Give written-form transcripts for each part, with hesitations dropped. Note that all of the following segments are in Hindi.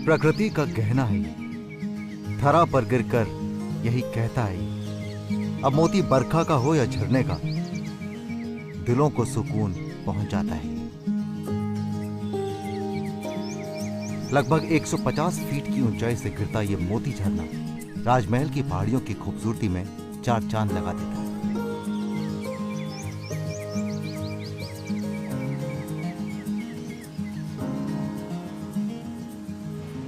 प्रकृति का कहना है ये, थरा पर गिरकर यही कहता है ये। अब मोती बरखा का हो या झरने का, दिलों को सुकून पहुंचाता है। लगभग 150 फीट की ऊंचाई से गिरता ये मोती झरना राजमहल की पहाड़ियों की खूबसूरती में चार चांद लगा देता है।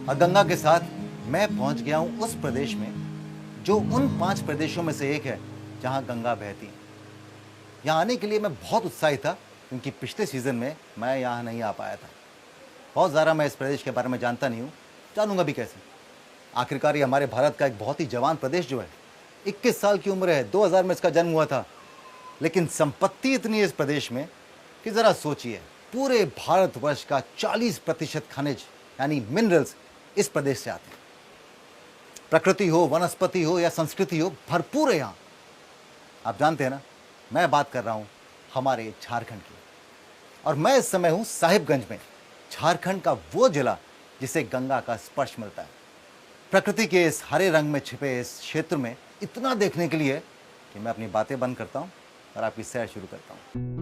और गंगा के साथ मैं पहुंच गया हूं उस प्रदेश में जो उन 5 प्रदेशों में से एक है जहां गंगा बहती है। यहां आने के लिए मैं बहुत उत्साहित था क्योंकि पिछले सीजन में मैं यहां नहीं आ पाया था। बहुत ज़्यादा मैं इस प्रदेश के बारे में जानता नहीं हूं, जानूंगा भी कैसे। आखिरकार ये हमारे भारत का एक बहुत ही जवान प्रदेश जो है, 21 साल की उम्र है, 2000 में इसका जन्म हुआ था, लेकिन संपत्ति इतनी है इस प्रदेश में कि ज़रा सोचिए, पूरे भारतवर्ष का 40% खनिज यानी मिनरल्स इस प्रदेश से आते हैं। प्रकृति हो, वनस्पति हो या संस्कृति हो, भरपूर है यहाँ। आप जानते हैं ना, मैं बात कर रहा हूँ हमारे झारखंड की, और मैं इस समय हूँ साहिबगंज में, झारखंड का वो जिला जिसे गंगा का स्पर्श मिलता है। प्रकृति के इस हरे रंग में छिपे इस क्षेत्र में इतना देखने के लिए कि मैं अपनी बातें बंद करता हूँ और आपकी सैर शुरू करता हूँ।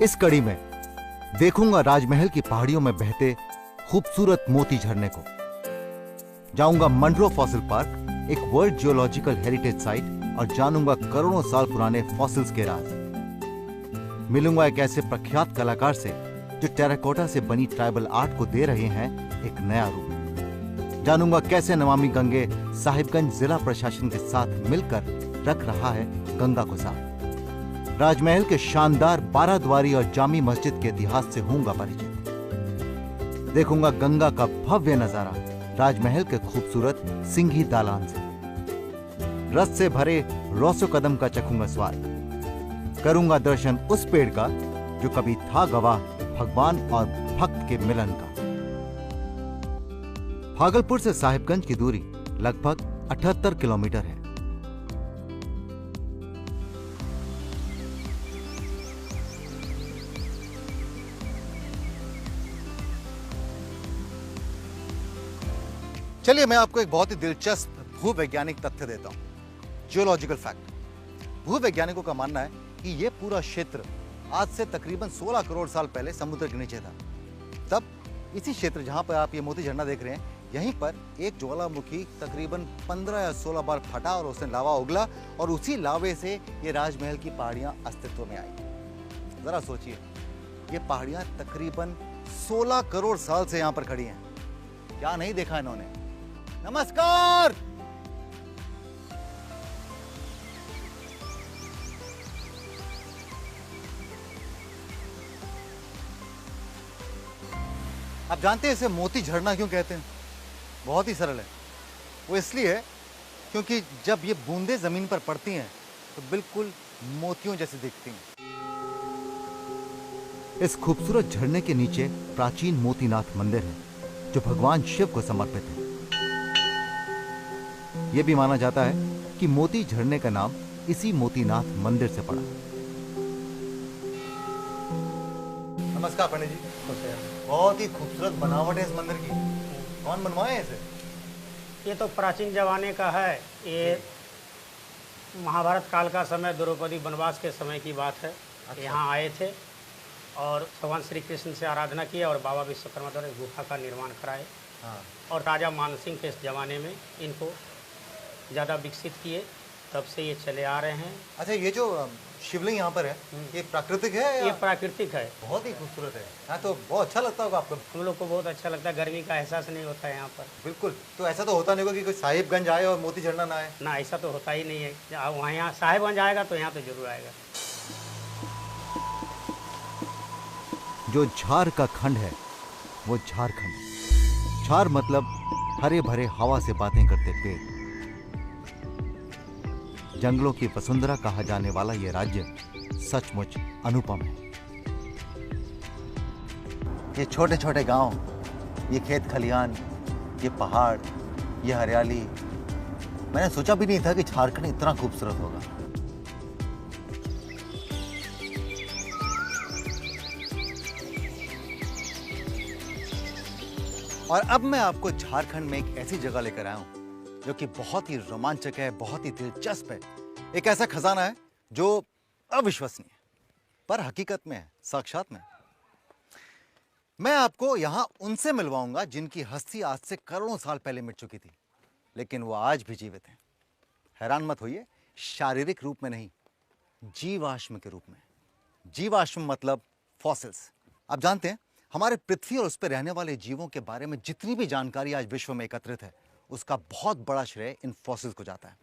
इस कड़ी में देखूंगा राजमहल की पहाड़ियों में बहते खूबसूरत मोती झरने को, जाऊंगा मंड्रो फॉसिल पार्क, एक वर्ल्ड जियोलॉजिकल हेरिटेज साइट, और जानूंगा करोड़ों साल पुराने फॉसिल्स के राज। मिलूंगा एक ऐसे प्रख्यात कलाकार से जो टेराकोटा से बनी ट्राइबल आर्ट को दे रहे हैं एक नया रूप। जानूंगा कैसे नमामि गंगे साहिबगंज जिला प्रशासन के साथ मिलकर रख रहा है गंगा को साफ। राजमहल के शानदार 12 द्वारी और जामी मस्जिद के इतिहास से होऊंगा परिचित। देखूंगा गंगा का भव्य नजारा राजमहल के खूबसूरत सिंघी दालान से। रस से भरे रौसो कदम का चखूंगा स्वाद। करूंगा दर्शन उस पेड़ का जो कभी था गवाह भगवान और भक्त के मिलन का। भागलपुर से साहिबगंज की दूरी लगभग 78 किलोमीटर है। चलिए मैं आपको एक बहुत ही दिलचस्प भूवैज्ञानिक तथ्य देता हूं, जियोलॉजिकल फैक्ट। भूवैज्ञानिकों का मानना है कि यह पूरा क्षेत्र आज से तकरीबन 16 करोड़ साल पहले समुद्र के नीचे था। तब इसी क्षेत्र जहां पर आप ये मोती झरना देख रहे हैं, यहीं पर एक ज्वालामुखी तकरीबन 15 या 16 बार फटा और उसने लावा उगला, और उसी लावे से ये राजमहल की पहाड़ियां अस्तित्व में आई। जरा सोचिए, ये पहाड़ियां तकरीबन 16 करोड़ साल से यहां पर खड़ी हैं। क्या नहीं देखा इन्होंने। नमस्कार। आप जानते हैं इसे मोती झरना क्यों कहते हैं? बहुत ही सरल है। वो इसलिए क्योंकि जब ये बूंदें जमीन पर पड़ती हैं तो बिल्कुल मोतियों जैसी दिखती हैं। इस खूबसूरत झरने के नीचे प्राचीन मोतीनाथ मंदिर है जो भगवान शिव को समर्पित है। यह भी माना जाता है कि मोती झरने का नाम इसी मोतीनाथ मंदिर से पड़ा। नमस्कार पंडित जी। बहुत ही खूबसूरत बनावट है इस मंदिर की। कौन बनवाए इसे? ये तो प्राचीन जमाने का है। ये महाभारत काल का समय, द्रौपदी वनवास के समय की बात है। अच्छा। यहाँ आए थे और भगवान श्री कृष्ण से आराधना की और बाबा विश्वकर्मा द्वारा गुफा का निर्माण कराए। हाँ। और राजा मानसिंह के इस जमाने में इनको ज़्यादा विकसित किए, तब से ये चले आ रहे हैं। अच्छा, ये जो शिवलिंग यहाँ पर है, ये प्राकृतिक है या? ये प्राकृतिक है। बहुत ही खूबसूरत है। हाँ, तो बहुत अच्छा लगता होगा आपको। हम लोग को बहुत अच्छा लगता है। गर्मी का एहसास नहीं होता है यहाँ पर। बिल्कुल। तो ऐसा तो होता नहीं होगा कि कोई साहिबगंज आए और मोती झरना ना आए? ना, ऐसा तो होता ही नहीं है। वहाँ यहाँ साहिबगंज आएगा तो यहाँ तो जरूर आएगा। जो झार का खंड है वो झारखंड। झार मतलब हरे भरे हवा से बातें करते पेड़। जंगलों की वसुंधरा कहा जाने वाला यह राज्य सचमुच अनुपम है। ये छोटे छोटे गांव, ये खेत खलियान, ये पहाड़, ये हरियाली, मैंने सोचा भी नहीं था कि झारखंड इतना खूबसूरत होगा। और अब मैं आपको झारखंड में एक ऐसी जगह लेकर आया हूं जो कि बहुत ही रोमांचक है, बहुत ही दिलचस्प है। एक ऐसा खजाना है जो अविश्वसनीय है, पर हकीकत में है, साक्षात में। मैं आपको यहां उनसे मिलवाऊंगा जिनकी हस्ती आज से करोड़ों साल पहले मिट चुकी थी, लेकिन वो आज भी जीवित हैं। हैरान मत होइए, शारीरिक रूप में नहीं, जीवाश्म के रूप में। जीवाश्म मतलब फॉसिल्स। आप जानते हैं, हमारे पृथ्वी और उस पर रहने वाले जीवों के बारे में जितनी भी जानकारी आज विश्व में एकत्रित है, उसका बहुत बड़ा श्रेय इन फॉसिल्स को जाता है।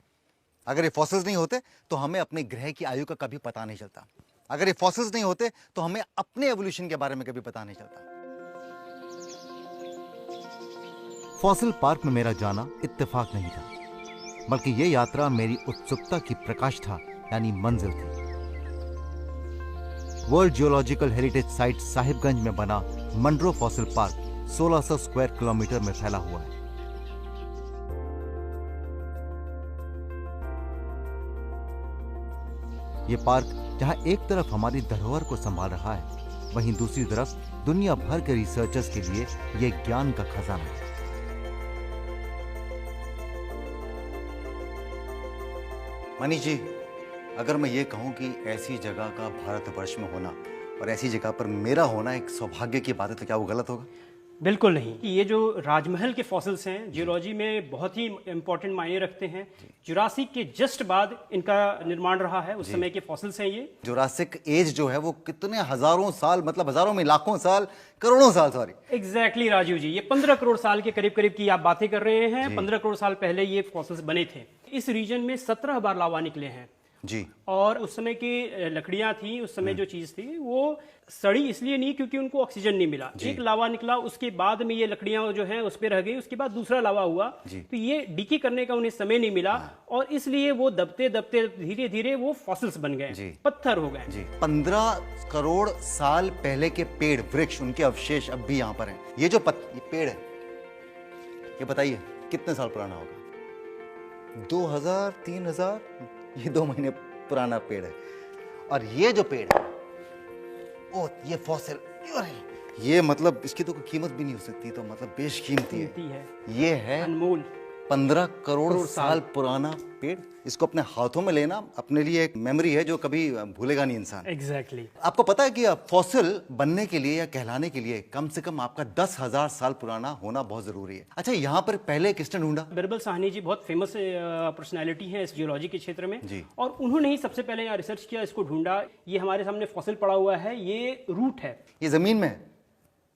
अगर ये फॉसिल्स नहीं होते तो हमें अपने ग्रह की आयु का कभी पता नहीं चलता। अगर ये फॉसिल्स नहीं होते तो हमें अपने एवोल्यूशन के बारे में कभी पता नहीं चलता। फॉसिल पार्क में मेरा जाना इत्तेफाक नहीं था, बल्कि यह यात्रा मेरी उत्सुकता की प्रकाष्ठा यानी मंजिल थी। World geological heritage site Sahibganj में बना Munro fossil park 1600 square kilometre में फैला हुआ है। यह पार्क जहां एक तरफ हमारी धरोहर को संभाल रहा है, वहीं दूसरी तरफ दुनिया भर के रिसर्चर्स के लिए यह ज्ञान का खजाना है। मनीष जी, अगर मैं ये कहूं कि ऐसी जगह का भारतवर्ष में होना और ऐसी जगह पर मेरा होना एक सौभाग्य की बात है, तो क्या वो गलत होगा? बिल्कुल नहीं। ये जो राजमहल के फॉसिल्स हैं, जियोलॉजी में बहुत ही इंपॉर्टेंट मायने रखते हैं। जुरासिक के जस्ट बाद इनका निर्माण रहा है, उस समय के फॉसिल्स हैं ये। जुरासिक एज जो है वो कितने हजारों साल, मतलब हजारों में लाखों साल, करोड़ों साल, सॉरी। एग्जैक्टली राजीव जी, ये 15 करोड़ साल के करीब करीब की आप बातें कर रहे हैं। 15 करोड़ साल पहले ये फॉसिल्स बने थे। इस रीजन में 17 बार लावा निकले हैं जी। और उस समय की लकड़ियां थी, उस समय जो चीज थी वो सड़ी इसलिए नहीं क्योंकि उनको ऑक्सीजन नहीं मिला। एक लावा निकला, उसके बाद में ये लकड़ियां जो हैं उस पे रह गई, उसके बाद दूसरा लावा हुआ, तो ये डीके करने का उन्हें समय नहीं मिला और इसलिए वो दबते दबते धीरे धीरे वो फॉसिल्स बन गए, पत्थर हो गए। 15 करोड़ साल पहले के पेड़, वृक्ष, उनके अवशेष अब भी यहाँ पर हैं। ये जो ये पेड़ है, ये बताइए कितने साल पुराना होगा? 2000, 3000, ये 2 महीने पुराना पेड़ है। और ये जो पेड़ है, ओ ये फॉसिल, ये मतलब इसकी तो कोई कीमत भी नहीं हो सकती, तो मतलब बेशकीमती है। ये है अनमोल 15 करोड़ साल पुराना पेड़। इसको अपने हाथों में लेना अपने लिए एक मेमोरी है जो कभी भूलेगा नहीं इंसान। एग्जैक्टली। आपको पता है कि फॉसिल बनने के लिए या कहलाने के लिए कम से कम आपका 10,000 साल पुराना होना बहुत जरूरी है। अच्छा, यहाँ पर पहले किसने ढूंढा? बिरबल साहनी जी बहुत फेमस पर्सनालिटी है इस जियोलॉजी के क्षेत्र में जी। और उन्होंने ही सबसे पहले यहाँ रिसर्च किया, इसको ढूंढा। ये हमारे सामने फॉसिल पड़ा हुआ है, ये रूट है, ये जमीन में है।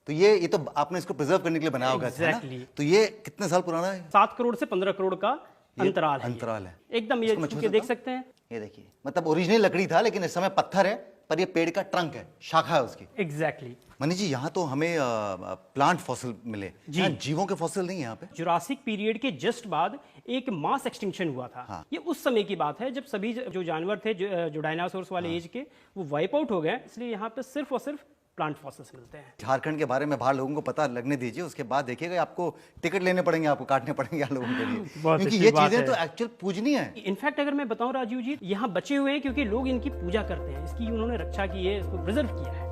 तो ये तो आपने इसको प्रिजर्व करने के लिए बनाया होगा। Exactly. तो ये कितने साल पुराना है? 7 करोड़ से 15 करोड़ का अंतराल है। अंतराल है एकदम, ये छू के देख सकते हैं। ये देखिए, मतलब ओरिजिनल लकड़ी था लेकिन इस समय पत्थर है, पर ये पेड़ का ट्रंक है, शाखा है उसकी। एग्जैक्टली। मनीष जी, यहाँ तो हमें प्लांट फॉसिल मिले, यहाँ जीवों के फॉसिल नहीं है यहाँ पे। जुरासिक पीरियड के जस्ट बाद एक मास एक्सटिंक्शन हुआ था। ये उस समय की बात है जब सभी जो जानवर थे, जो डायनासोर्स वाले एज के, वो वाइप आउट हो गए। इसलिए यहाँ पे सिर्फ और सिर्फ प्लांट फॉसिल्स मिलते हैं। झारखंड के बारे में बाहर लोगों को पता लगने दीजिए, उसके बाद देखिएगा आपको टिकट लेने पड़ेंगे, आपको काटने पड़ेंगे यहाँ लोगों के लिए, क्योंकि ये चीजें तो एक्चुअल पूजनीय है। इनफैक्ट अगर मैं बताऊं राजीव जी, यहाँ बचे हुए हैं क्योंकि लोग इनकी पूजा करते हैं, इसकी उन्होंने रक्षा की है, इसको प्रिजर्व किया है।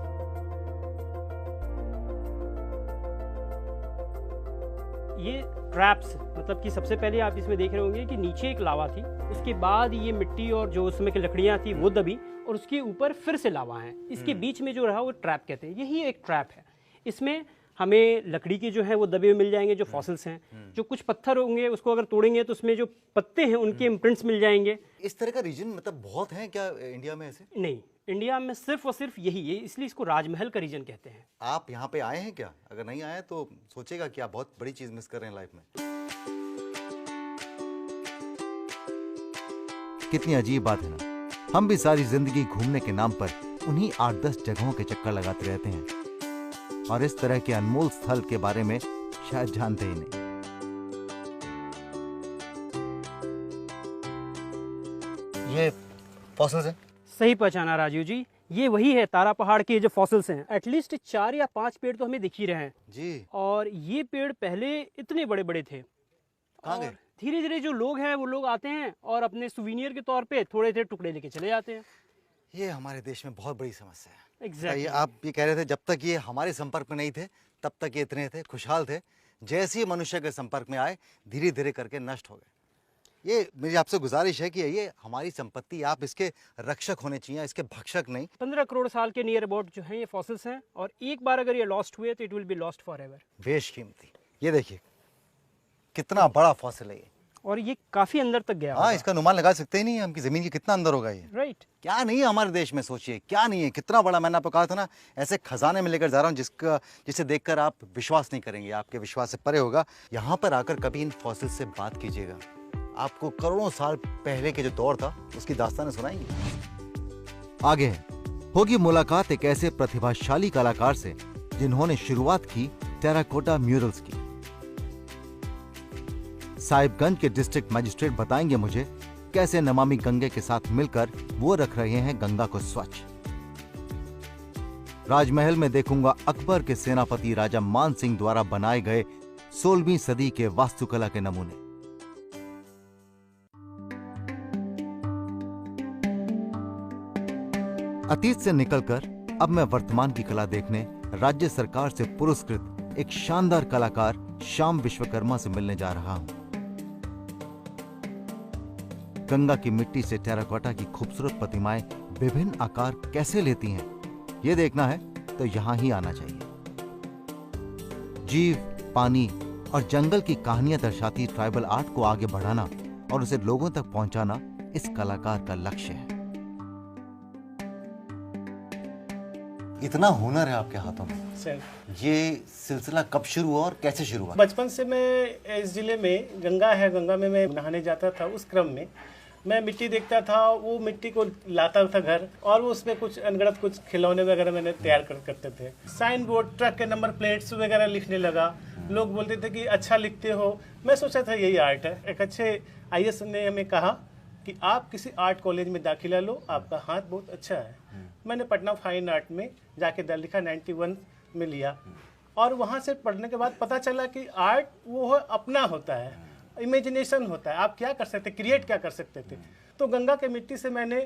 ये ट्रैप्स, मतलब कि सबसे पहले आप इसमें देख रहे होंगे कि नीचे एक लावा थी, उसके बाद ये मिट्टी और जो उसमें की लकड़ियां थी वो दबी और उसके ऊपर फिर से लावा है। इसके बीच में जो रहा वो ट्रैप कहते हैं। यही एक ट्रैप है। इसमें हमें लकड़ी के जो है वो दबे हुए मिल जाएंगे, जो फॉसिल्स हैं। जो कुछ पत्थर होंगे उसको अगर तोड़ेंगे तो उसमें जो पत्ते हैं उनके इम्प्रिंट्स मिल जाएंगे। इस तरह का रीजन मतलब बहुत है क्या इंडिया में ऐसे? नहीं, इंडिया में सिर्फ और सिर्फ यही है, इसलिए इसको राजमहल का रीजन कहते हैं। आप यहाँ पे आए हैं क्या? अगर नहीं आए तो सोचेगा कि आप बहुत बड़ी चीज मिस कर रहे हैं लाइफ में। कितनी अजीब बात है ना, हम भी सारी जिंदगी घूमने के नाम पर उन्हीं 8-10 जगहों के चक्कर लगाते रहते हैं और इस तरह के अनमोल स्थल के बारे में शायद जानते ही नहीं। ये फॉसिल्स हैं? सही पहचाना राजीव जी, ये वही है तारा पहाड़ के जो फॉसिल्स हैं। एटलीस्ट 4 या 5 पेड़ तो हमें दिख ही रहे हैं जी। और ये पेड़ पहले इतने बड़े बड़े थे। कहाँ गए? धीरे धीरे जो लोग हैं वो लोग आते हैं और अपने सुवीनियर के तौर पे थोड़े थे टुकड़े लेके चले जाते हैं। ये हमारे देश में बहुत बड़ी समस्या है। एग्जैक्टली। आप ये कह रहे थे जब तक ये हमारे संपर्क में नहीं थे तब तक ये इतने थे, खुशहाल थे। जैसे ही मनुष्य के संपर्क में आए धीरे धीरे करके नष्ट हो गए। ये मेरी आपसे गुजारिश है कि ये हमारी संपत्ति, आप इसके रक्षक होने चाहिए, इसके भक्षक नहीं। 15 करोड़ साल के नियर अबाउट जो हैं ये फॉसिल्स हैं और एक बार अगर ये लॉस्ट हुए तो it will be lost for ever. बेशकीमती। ये देखिए कितना बड़ा फॉसिल है ये, और ये काफी अंदर तक गया। हाँ, इसका अनुमान लगा सकते ही नहीं हम कि जमीन के कितना अंदर होगा ये। राइट। क्या नहीं है हमारे देश में, सोचिए क्या नहीं है, कितना बड़ा। मैंने आपको कहा था ना, ऐसे खजाने में लेकर जा रहा हूँ जिसे देखकर आप विश्वास नहीं करेंगे, आपके विश्वास से परे होगा। यहाँ पर आकर कभी इन फॉसिल से बात कीजिएगा, आपको करोड़ों साल पहले के जो दौर था उसकी दास्तानें सुनाएंगे। आगे होगी मुलाकात एक ऐसे प्रतिभाशाली कलाकार से जिन्होंने शुरुआत की टेराकोटा म्यूरल्स की। साहिबगंज के डिस्ट्रिक्ट मजिस्ट्रेट बताएंगे मुझे कैसे नमामि गंगे के साथ मिलकर वो रख रहे हैं गंगा को स्वच्छ। राजमहल में देखूंगा अकबर के सेनापति राजा मान सिंह द्वारा बनाए गए 16वीं सदी के वास्तुकला के नमूने। अतीत से निकलकर अब मैं वर्तमान की कला देखने राज्य सरकार से पुरस्कृत एक शानदार कलाकार श्याम विश्वकर्मा से मिलने जा रहा हूं। गंगा की मिट्टी से टेराकोटा की खूबसूरत प्रतिमाएं विभिन्न आकार कैसे लेती हैं, यह देखना है तो यहां ही आना चाहिए। जीव, पानी और जंगल की कहानियां दर्शाती ट्राइबल आर्ट को आगे बढ़ाना और उसे लोगों तक पहुंचाना इस कलाकार का लक्ष्य है। इतना हुनर है आपके हाथों में सर। ये सिलसिला कब शुरू हुआ और कैसे शुरू हुआ? बचपन से मैं इस जिले में गंगा है, गंगा में मैं नहाने जाता था। उस क्रम में मैं मिट्टी देखता था, वो मिट्टी को लाता था घर और उसमें कुछ अनगढ़ंत कुछ खिलौने वगैरह मैंने तैयार करते थे। साइन बोर्ड, ट्रक के नंबर प्लेट्स वगैरह लिखने लगा। लोग बोलते थे कि अच्छा लिखते हो। मैं सोचा था यही आर्ट है। एक अच्छे IAS ने हमें कहा कि आप किसी आर्ट कॉलेज में दाखिला लो, आपका हाथ बहुत अच्छा है। मैंने पटना फाइन आर्ट में जाके दल लिखा, 91 में लिया। और वहाँ से पढ़ने के बाद पता चला कि आर्ट वो अपना होता है, इमेजिनेशन होता है। आप क्या कर सकते, क्रिएट क्या कर सकते थे। तो गंगा के मिट्टी से मैंने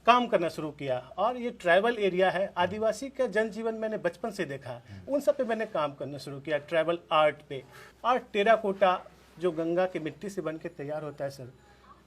काम करना शुरू किया। और ये ट्राइबल एरिया है, आदिवासी का जनजीवन मैंने बचपन से देखा, उन सब पे मैंने काम करना शुरू किया, ट्राइबल आर्ट पे। और टेराकोटा जो गंगा की मिट्टी से बन के तैयार होता है सर,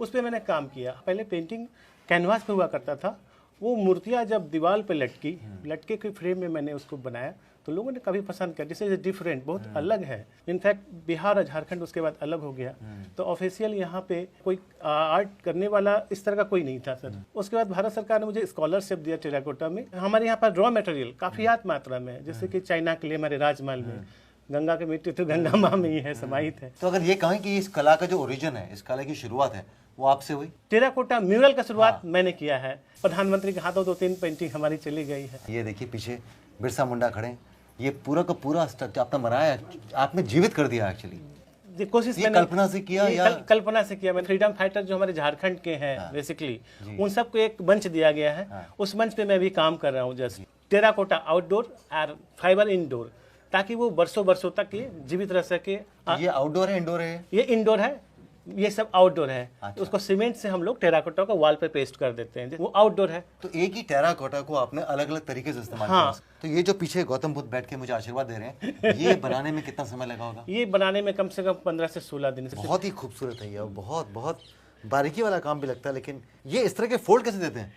उस पर मैंने काम किया। पहले पेंटिंग कैनवास पे हुआ करता था, वो मूर्तियाँ जब दीवार पे लटके के फ्रेम में मैंने उसको बनाया तो लोगों ने काफ़ी पसंद किया। दिस इज डिफरेंट, बहुत अलग है। इनफैक्ट बिहार और झारखंड उसके बाद अलग हो गया। तो ऑफिशियल यहाँ पे कोई आर्ट करने वाला इस तरह का कोई नहीं था सर। उसके बाद भारत सरकार ने मुझे स्कॉलरशिप दिया टेराकोटा में। हमारे यहाँ पर रॉ मटेरियल काफ़ी मात्रा में है, जैसे कि चाइना के लिए हमारे राजमहल में गंगा की मिट्टी तो गंगा माँ में ही है, समाहित है। तो अगर ये कहें कि इस कला का जो ओरिजिन है, इस कला की शुरुआत है, वो आपसे हुई? टेराकोटा म्यूरल का शुरुआत मैंने किया है। प्रधानमंत्री के हाथों 2-3 पेंटिंग हमारी चली गई है। ये देखिए पीछे बिरसा मुंडा खड़े हैं। ये पूरा का पूरा स्ट्रक्चर आपने बनाया, आपने जीवित कर दिया एक्चुअली। कोशिश ये कल्पना से किया या कल्पना से किया। मैं फ्रीडम फाइटर जो हमारे झारखंड के हैं बेसिकली, उन सबको एक मंच दिया गया है। उस मंच पे मैं भी काम कर रहा हूँ। जैसे टेराकोटा आउटडोर और फाइबर इंडोर, ताकि वो बरसों तक ये जीवित रह सके। ये आउटडोर है, इंडोर है? ये इंडोर है, ये सब आउटडोर है। अच्छा। उसको सीमेंट से हम लोग टेराकोटा को वॉल पे पेस्ट कर देते हैं, वो आउटडोर है। तो एक ही टेराकोटा को आपने अलग अलग तरीके से इस्तेमाल हाँ। किया। तो ये जो पीछे गौतम बुद्ध बैठ के मुझे आशीर्वाद दे रहे हैं, ये बनाने में कितना समय लगा होगा? ये बनाने में कम से कम 15 से 16 दिन। बहुत ही खूबसूरत है ये, बहुत बहुत बारीकी वाला काम भी लगता है। लेकिन ये इस तरह के फोल्ड कैसे देते हैं?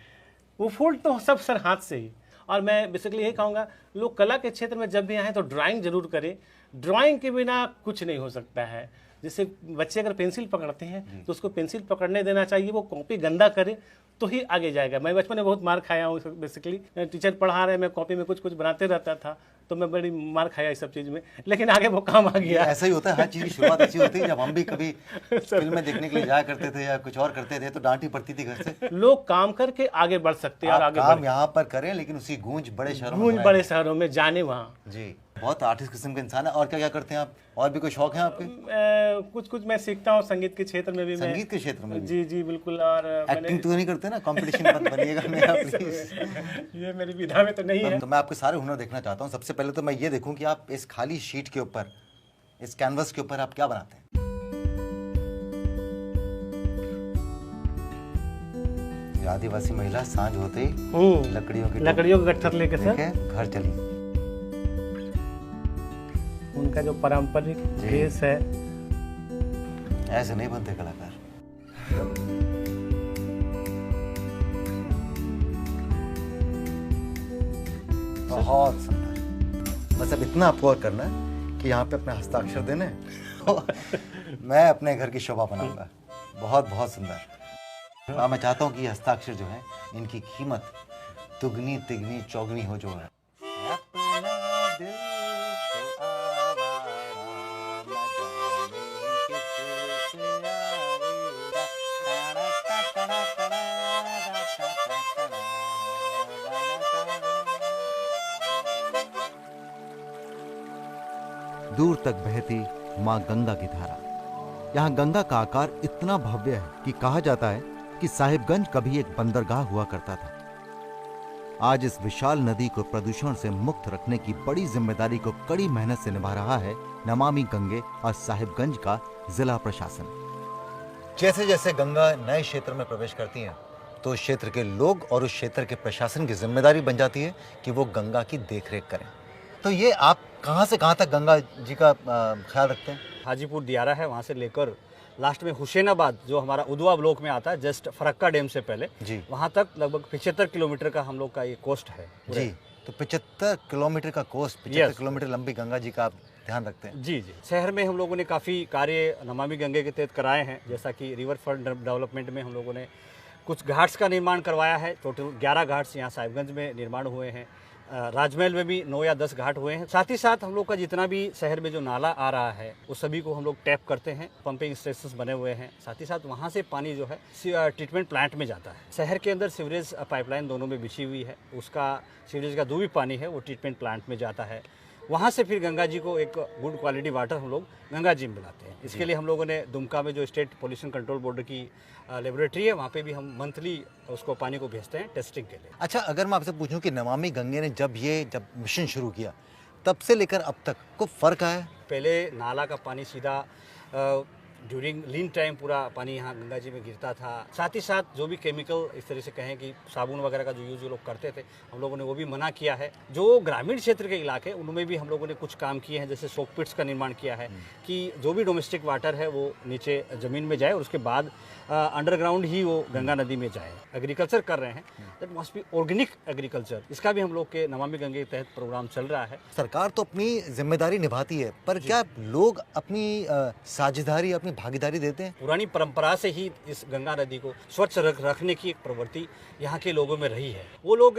वो फोल्ड तो सब सर हाथ से ही। और मैं बेसिकली यही कहूँगा, लोग कला के क्षेत्र में जब भी आए तो ड्राइंग जरूर करें। ड्राइंग के बिना कुछ नहीं हो सकता है। जैसे बच्चे अगर पेंसिल पकड़ते हैं तो उसको पेंसिल पकड़ने देना चाहिए, वो कॉपी गंदा करे तो ही आगे जाएगा। मैं बचपन में बहुत मार खाया हूँ बेसिकली। टीचर पढ़ा रहे, मैं कॉपी में कुछ बनाते रहता था, तो मैं बड़ी मार खाया इस सब चीज़ में, लेकिन आगे वो काम आ गया। ऐसा ही होता है, हर चीज़ की शुरुआत ऐसी होती है। जब हम भी कभी फिल्में देखने के लिए जाया करते थे या कुछ और करते थे तो डांटी पड़ती थी घर से। लोग काम करके आगे बढ़ सकते हैं और आगे काम यहाँ पर करें, लेकिन उसी गूंज बड़े शहरों में जाने वहाँ। जी बहुत आर्टिस्ट किस्म के इंसान है। और क्या क्या करते हैं आप? और भी कोई शौक है आपके? कुछ कुछ मैं सीखता हूँ, संगीत के क्षेत्र में भी। संगीत के क्षेत्र में भी? जी जी बिल्कुल। और एक्टिंग तो नहीं करते ना? कंपटीशन मत बनिएगा मेरा प्लीज। ये मेरी विधा में तो नहीं है। तो मैं आपके सारे हुनर देखना चाहता हूँ। सबसे पहले तो मैं ये देखूँ कि आप इस खाली शीट के ऊपर, इस कैनवस के ऊपर आप क्या बनाते हैं? आदिवासी महिला सांझ होते ही लकड़ियों का गट्ठर लेके सर घर चली। उनका जो पारंपरिक ड्रेस है, ऐसे नहीं बनते कलाकार। बहुत सुंदर। बस अब इतना आपको और करना है कि यहाँ पे अपने हस्ताक्षर देने मैं अपने घर की शोभा बनाऊंगा। बहुत बहुत सुंदर। मैं चाहता हूँ कि ये हस्ताक्षर जो है, इनकी कीमत दुगनी तिगनी चौगनी हो जो है। दूर तक बहती माँ गंगा की धारा। यहाँ गंगा का आकार इतना भव्य है कि कहा जाता है कि साहिबगंज कभी एक बंदरगाह हुआ करता था। आज इस विशाल नदी को प्रदूषण से मुक्त रखने की बड़ी जिम्मेदारी को कड़ी मेहनत से निभा रहा है नमामि गंगे और साहिबगंज का जिला प्रशासन। जैसे जैसे गंगा नए क्षेत्र में प्रवेश करती है तो उस क्षेत्र के लोग और उस क्षेत्र के प्रशासन की जिम्मेदारी बन जाती है कि वो गंगा की देखरेख करें। तो ये आप कहाँ से कहाँ तक गंगा जी का ख्याल रखते हैं? हाजीपुर दियारा है, वहाँ से लेकर लास्ट में हुसैनाबाद जो हमारा उदवा ब्लॉक में आता है, जस्ट फरक्का डैम से पहले जी, वहाँ तक लगभग 75 किलोमीटर का हम लोग का ये कोस्ट है जी। तो 75 किलोमीटर का कोस्ट, 75 किलोमीटर लंबी गंगा जी का आप ध्यान रखते हैं? जी जी। शहर में हम लोगों ने काफ़ी कार्य नमामि गंगे के तहत कराए हैं, जैसा कि रिवर फ्रंट डेवलपमेंट में हम लोगों ने कुछ घाट्स का निर्माण करवाया है। टोटल 11 घाट्स यहाँ साहिबगंज में निर्माण हुए हैं। राजमहल में भी 9 या 10 घाट हुए हैं। साथ ही साथ हम लोग का जितना भी शहर में जो नाला आ रहा है उस सभी को हम लोग टैप करते हैं। पंपिंग स्टेशंस बने हुए हैं। साथ ही साथ वहाँ से पानी जो है ट्रीटमेंट प्लांट में जाता है। शहर के अंदर सीवरेज पाइपलाइन दोनों में बिछी हुई है, उसका सीवरेज का जो भी पानी है वो ट्रीटमेंट प्लांट में जाता है। वहाँ से फिर गंगा जी को एक गुड क्वालिटी वाटर हम लोग गंगा जी में मिलाते हैं। इसके लिए हम लोगों ने दुमका में जो स्टेट पोल्यूशन कंट्रोल बोर्ड की लेबोरेटरी है, वहाँ पे भी हम मंथली उसको पानी को भेजते हैं टेस्टिंग के लिए। अच्छा, अगर मैं आपसे पूछूं कि नमामि गंगे ने जब मिशन शुरू किया तब से लेकर अब तक कुछ फ़र्क आया है? पहले नाला का पानी सीधा ड्यूरिंग लीन टाइम पूरा पानी यहाँ गंगा जी में गिरता था। साथ ही साथ जो भी केमिकल इस तरह से कहें कि साबुन वगैरह का जो यूज़ लोग करते थे, हम लोगों ने वो भी मना किया है। जो ग्रामीण क्षेत्र के इलाके उनमें भी हम लोगों ने कुछ काम किए हैं, जैसे सोक पिट्स का निर्माण किया है कि जो भी डोमेस्टिक वाटर है वो नीचे ज़मीन में जाए और उसके बाद अंडरग्राउंड ही वो गंगा नदी में जाए। एग्रीकल्चर कर रहे हैं, that must be organic agriculture. इसका भी हम लोग के नमामि गंगे के तहत प्रोग्राम चल रहा है। सरकार तो अपनी जिम्मेदारी निभाती है, पर क्या लोग अपनी साझेदारी, अपनी भागीदारी देते हैं? पुरानी परंपरा से ही इस गंगा नदी को स्वच्छ रखने की एक प्रवृत्ति यहाँ के लोगों में रही है। वो लोग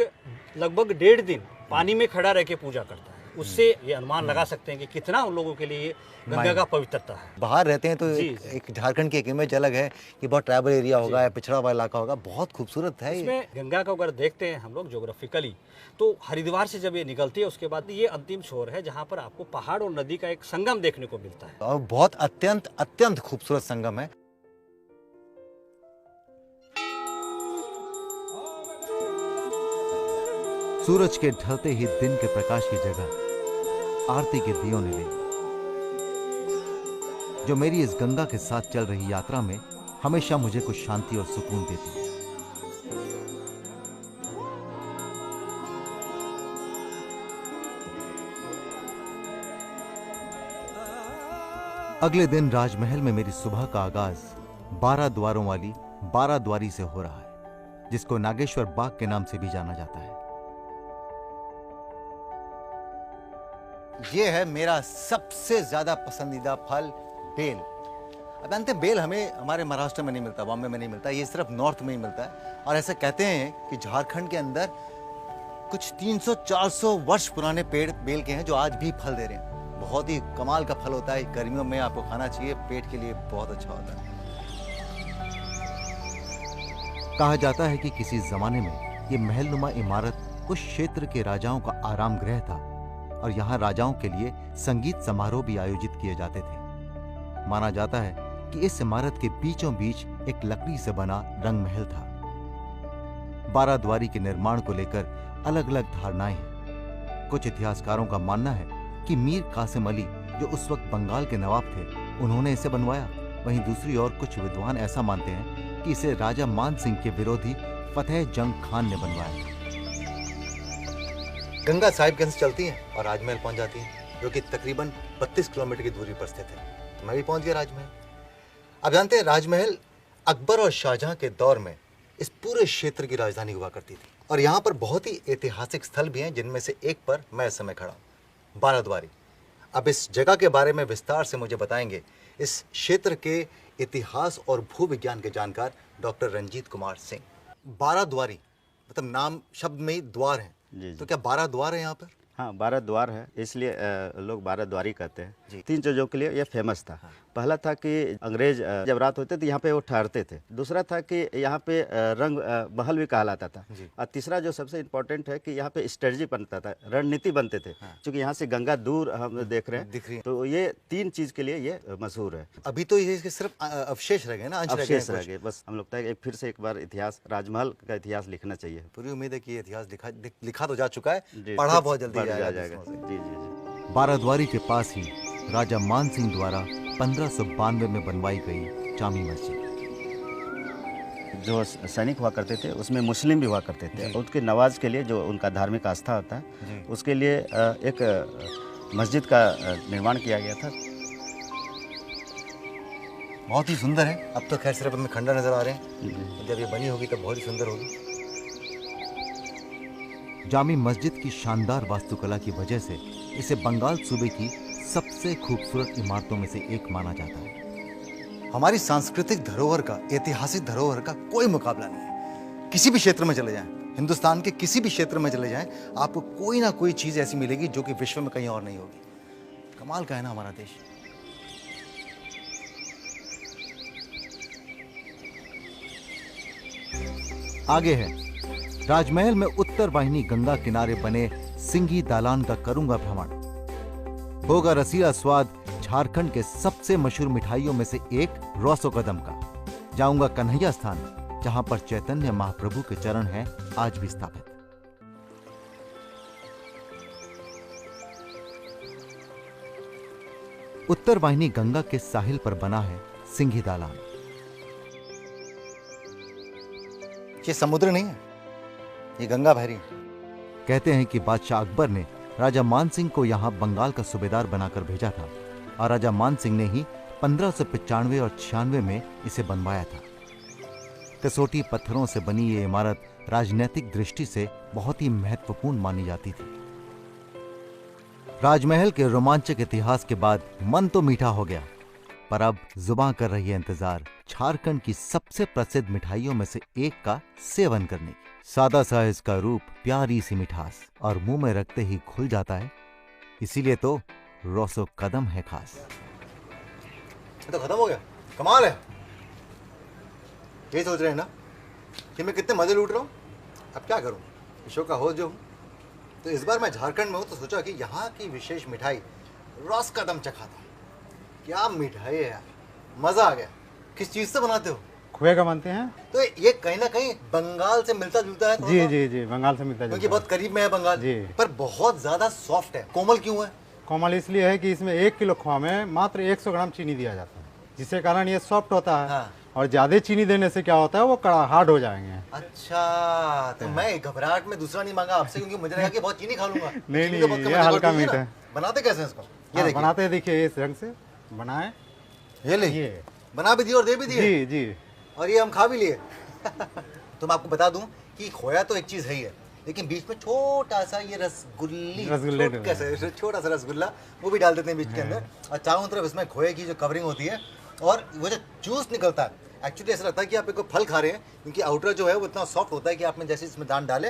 लगभग 1.5 दिन पानी में खड़ा रह के पूजा करता है। उससे ये अनुमान लगा सकते हैं कि कितना उन लोगों के लिए गंगा का पवित्रता है। बाहर रहते हैं तो एक झारखंड की एक इमेज अलग है कि बहुत ट्राइबल एरिया होगा या पिछड़ा हुआ इलाका होगा। बहुत खूबसूरत है। इसमें गंगा का अगर देखते हैं हम लोग ज्योग्राफिकली, तो हरिद्वार से जब ये निकलती है उसके बाद ये अंतिम छोर है जहाँ पर आपको पहाड़ और नदी का एक संगम देखने को मिलता है और बहुत अत्यंत खूबसूरत संगम है। सूरज के ढलते ही दिन के प्रकाश की जगह आरती के दियों ने ली, जो मेरी इस गंगा के साथ चल रही यात्रा में हमेशा मुझे कुछ शांति और सुकून देती है। अगले दिन राजमहल में मेरी सुबह का आगाज 12 द्वारों वाली 12 द्वारी से हो रहा है, जिसको नागेश्वर बाग के नाम से भी जाना जाता है। यह है मेरा सबसे ज्यादा पसंदीदा फल, बेल। अब जानते हैं बेल हमें हमारे महाराष्ट्र में नहीं मिलता, बॉम्बे में नहीं मिलता, ये सिर्फ नॉर्थ में ही मिलता है। और ऐसा कहते हैं कि झारखंड के अंदर कुछ 300-400 वर्ष पुराने पेड़ बेल के हैं जो आज भी फल दे रहे हैं। बहुत ही कमाल का फल होता है, गर्मियों में आपको खाना चाहिए, पेट के लिए बहुत अच्छा होता है। कहा जाता है कि किसी जमाने में ये महलनुमा इमारत उस क्षेत्र के राजाओं का आराम गृह था और यहाँ राजाओं के लिए संगीत समारोह भी आयोजित किए जाते थे। माना जाता है कि इस इमारत के बीचों बीच एक लकड़ी से बना रंग महल था। 12 द्वारी के निर्माण को लेकर अलग अलग धारणाएं हैं। कुछ इतिहासकारों का मानना है कि मीर कासिम अली, जो उस वक्त बंगाल के नवाब थे, उन्होंने इसे बनवाया। वहीं दूसरी ओर कुछ विद्वान ऐसा मानते हैं कि इसे राजा मान सिंह के विरोधी फतेह जंग खान ने बनवाया। गंगा साहिबगंज से चलती है और राजमहल पहुंच जाती है, जो कि तकरीबन 32 किलोमीटर की दूरी पर स्थित है। तो मैं भी पहुंच गया राजमहल। अब जानते हैं, राजमहल अकबर और शाहजहां के दौर में इस पूरे क्षेत्र की राजधानी हुआ करती थी। और यहाँ पर बहुत ही ऐतिहासिक स्थल भी हैं, जिनमें से एक पर मैं इस समय खड़ा हूँ, 12 द्वारी। अब इस जगह के बारे में विस्तार से मुझे बताएंगे इस क्षेत्र के इतिहास और भू विज्ञान के जानकार डॉक्टर रंजीत कुमार सिंह। 12 द्वारी मतलब नाम शब्द में ही द्वार है, जी, तो क्या 12 द्वार है यहाँ पर? हाँ, 12 द्वार है, इसलिए लोग 12 द्वारी कहते हैं। 3 चीज़ों के लिए ये फेमस था। पहला था कि अंग्रेज जब रात होते थे यहाँ पे वो ठहरते थे। दूसरा था कि यहाँ पे रंग महल भी कहलाता था। और तीसरा जो सबसे इम्पोर्टेंट है कि यहाँ पे स्ट्रेटजी बनता था, रणनीति बनते थे। क्योंकि यहाँ से गंगा दूर हम देख रहे हैं, तो ये 3 चीज़ के लिए ये मशहूर है। अभी तो ये सिर्फ अवशेष रह गए ना, अंश अवशेष रह गए। बस हम लगता है कि फिर से एक बार इतिहास, राजमहल का इतिहास लिखना चाहिए। पूरी उम्मीद है कि ये इतिहास लिखा तो जा चुका है, जी, पढ़ा बहुत जल्दी जाएगा। जाएगा। जी जी जी। 12 द्वारी के पास ही राजा मान सिंह द्वारा 1592 में बनवाई गई जामी मस्जिद। जो सैनिक हुआ करते थे उसमें मुस्लिम भी हुआ करते थे। उसके नवाज के लिए, जो उनका धार्मिक आस्था होता है, उसके लिए एक मस्जिद का निर्माण किया गया था। बहुत ही सुंदर है। अब तो खैर सिर्फ हमें खंडर नजर आ रहे हैं, जब ये बनी होगी तब बहुत ही सुंदर होगी। जामी मस्जिद की शानदार वास्तुकला की वजह से इसे बंगाल सूबे की सबसे खूबसूरत इमारतों में से एक माना जाता है। हमारी सांस्कृतिक धरोहर का, ऐतिहासिक धरोहर का कोई मुकाबला नहीं है। किसी भी क्षेत्र में चले जाएं, हिंदुस्तान के किसी भी क्षेत्र में चले जाएं, आपको कोई ना कोई चीज ऐसी मिलेगी जो कि विश्व में कहीं और नहीं होगी। कमाल का है ना हमारा देश। आगे है राजमहल में उत्तर वाहिनी गंगा किनारे बने सिंघी दालान का करूंगा भ्रमण। होगा रसीला स्वाद झारखंड के सबसे मशहूर मिठाइयों में से एक रौसो कदम का। जाऊंगा कन्हैया स्थान, जहां पर चैतन्य महाप्रभु के चरण हैं आज भी स्थापित। उत्तर वाहिनी गंगा के साहिल पर बना है सिंघी दालान। ये समुद्र नहीं है, ये गंगा बह रही है। कहते हैं कि बादशाह अकबर ने राजा मान सिंह को यहां बंगाल का सूबेदार बनाकर भेजा था और राजा मान सिंह ने ही 1595 और 96 में इसे बनवाया था। कसौटी पत्थरों से बनी ये इमारत राजनीतिक दृष्टि से बहुत ही महत्वपूर्ण मानी जाती थी। राजमहल के रोमांचक इतिहास के बाद मन तो मीठा हो गया, पर अब जुबान कर रही है इंतजार झारखंड की सबसे प्रसिद्ध मिठाइयों में से एक का सेवन करने की। सादा सा इसका रूप, प्यारी सी मिठास, और मुंह में रखते ही खुल जाता है। इसीलिए तो रौसो कदम है खास। तो खत्म हो गया, कमाल है। यही सोच रहे हैं ना कि मैं कितने मजे लूट रहा हूँ। अब क्या करूँ, शो का होस्ट जो हूँ। तो इस बार मैं झारखंड में हूँ, तो सोचा कि यहाँ की विशेष मिठाई रौस कदम चखाता हूँ। क्या मिठाई है यार, मजा आ गया। किस चीज से बनाते हो? खोए का बनते हैं। तो ये कहीं ना कहीं बंगाल से मिलता जुलता है। जी जी जी, बंगाल से मिलता है, क्योंकि बहुत करीब में है बंगाल जी। पर बहुत ज्यादा सॉफ्ट है। कोमल क्यों है? कोमल इसलिए है कि इसमें 1 किलो खोआ में मात्र 100 ग्राम चीनी दिया जाता है, जिसके कारण ये सॉफ्ट होता है। हाँ। और ज्यादा चीनी देने से क्या होता है, वो कड़ा हार्ड हो जाएंगे। अच्छा, तो मैं घबराहट में दूसरा नहीं मांगा आपसे, क्योंकि मुझे लगा कि बहुत चीनी खा लूंगा। नहीं चीनी तो बहुत नहीं, कम ये है, हल्का ठीक है मीठा ना? है। बनाते कैसे हैं इसको? ये हाँ, देखिए, बनाते हैं, देखिए इस रंग से बनाए। ये ले, ये बना भी दिए और दे भी दिए। जी जी। और ये हम खा भी लिए। तो मैं आपको बता दूं कि खोया तो एक चीज है ही है, लेकिन बीच में छोटा सा ये रसगुल्ले, छोटा सा रसगुल्ला वो भी डाल देते हैं बीच के अंदर। और चारों तरफ इसमें खोए की जो कवरिंग होती है और वो जो जूस निकलता है, एक्चुअली ऐसा लगता है कि आप एक फल खा रहे हैं, क्योंकि आउटर जो है वो इतना सॉफ्ट होता है कि आपने जैसे इसमें दान डाले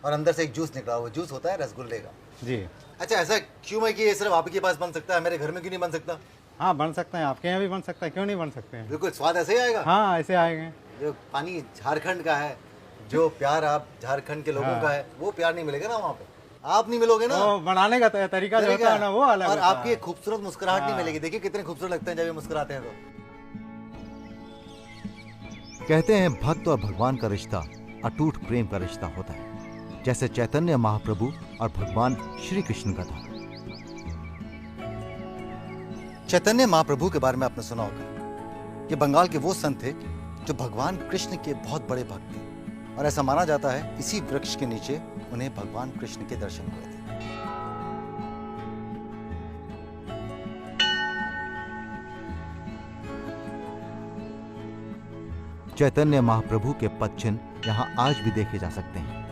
और अंदर से एक जूस निकला, वो जूस होता है रसगुल्ले का। जी। अच्छा, ऐसा क्यों है कि ये सिर्फ आपके पास बन सकता है, मेरे घर में क्यों नहीं बन सकता? हाँ, बन सकते हैं, आपके यहाँ भी बन सकता है, क्यों नहीं बन सकते हैं। बिल्कुल, स्वाद ऐसे ही आएगा। हाँ, ऐसे आएंगे। जो पानी झारखंड का है, जो प्यार आप झारखंड के लोगों का है, वो प्यार नहीं मिलेगा ना वहाँ पे। आप नहीं मिलोगे ना। वो बनाने का तरीका जो होता है ना वो अलग और होता आपकी है। एक खूबसूरत मुस्कुराहट नहीं मिलेगी। देखिए कितने खूबसूरत लगते हैं जब ये मुस्कुराते हैं तो। कहते हैं भक्त और भगवान का रिश्ता अटूट प्रेम का रिश्ता होता है, जैसे चैतन्य महाप्रभु और भगवान श्री कृष्ण का था। चैतन्य महाप्रभु के बारे में आपने सुना होगा। ये बंगाल के वो संत थे जो भगवान कृष्ण के बहुत बड़े भक्त थे, और ऐसा माना जाता है इसी वृक्ष के नीचे उन्हें भगवान कृष्ण के दर्शन हुए थे। चैतन्य महाप्रभु के पद चिन्ह यहां आज भी देखे जा सकते हैं,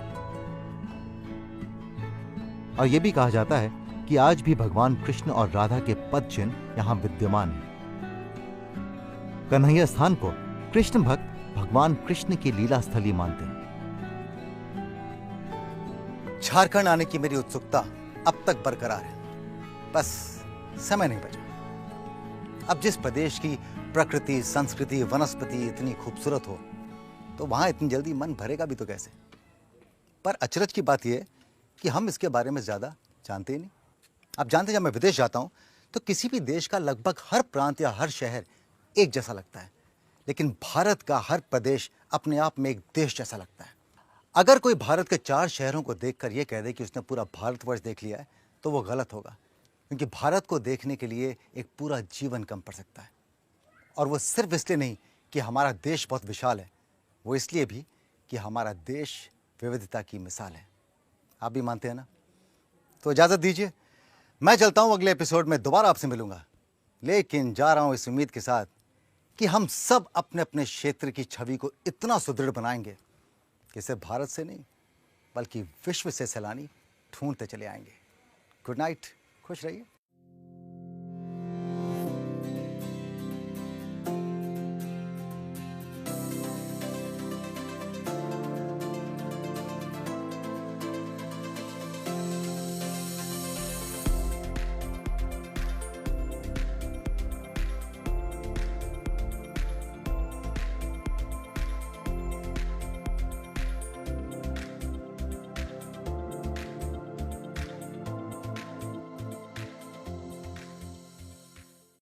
और यह भी कहा जाता है कि आज भी भगवान कृष्ण और राधा के पद चिन्ह यहां विद्यमान हैं। कन्हैया स्थान को कृष्ण भक्त भगवान कृष्ण की लीला स्थली मानते हैं। झारखंड आने की मेरी उत्सुकता अब तक बरकरार है, बस समय नहीं बचा। अब जिस प्रदेश की प्रकृति, संस्कृति, वनस्पति इतनी खूबसूरत हो, तो वहां इतनी जल्दी मन भरेगा भी तो कैसे। पर अचरज की बात यह है कि हम इसके बारे में ज्यादा जानते ही नहीं। आप जानते हैं, जब मैं विदेश जाता हूं तो किसी भी देश का लगभग हर प्रांत या हर शहर एक जैसा लगता है, लेकिन भारत का हर प्रदेश अपने आप में एक देश जैसा लगता है। अगर कोई भारत के 4 शहरों को देखकर यह कह दे कि उसने पूरा भारतवर्ष देख लिया है, तो वो गलत होगा, क्योंकि भारत को देखने के लिए एक पूरा जीवन कम पड़ सकता है। और वो सिर्फ इसलिए नहीं कि हमारा देश बहुत विशाल है, वो इसलिए भी कि हमारा देश विविधता की मिसाल है। आप भी मानते हैं ना? तो इजाज़त दीजिए, मैं चलता हूं। अगले एपिसोड में दोबारा आपसे मिलूंगा, लेकिन जा रहा हूं इस उम्मीद के साथ कि हम सब अपने अपने क्षेत्र की छवि को इतना सुदृढ़ बनाएंगे कि सिर्फ भारत से नहीं बल्कि विश्व से सैलानी ढूंढते चले आएंगे। गुड नाइट, खुश रहिए।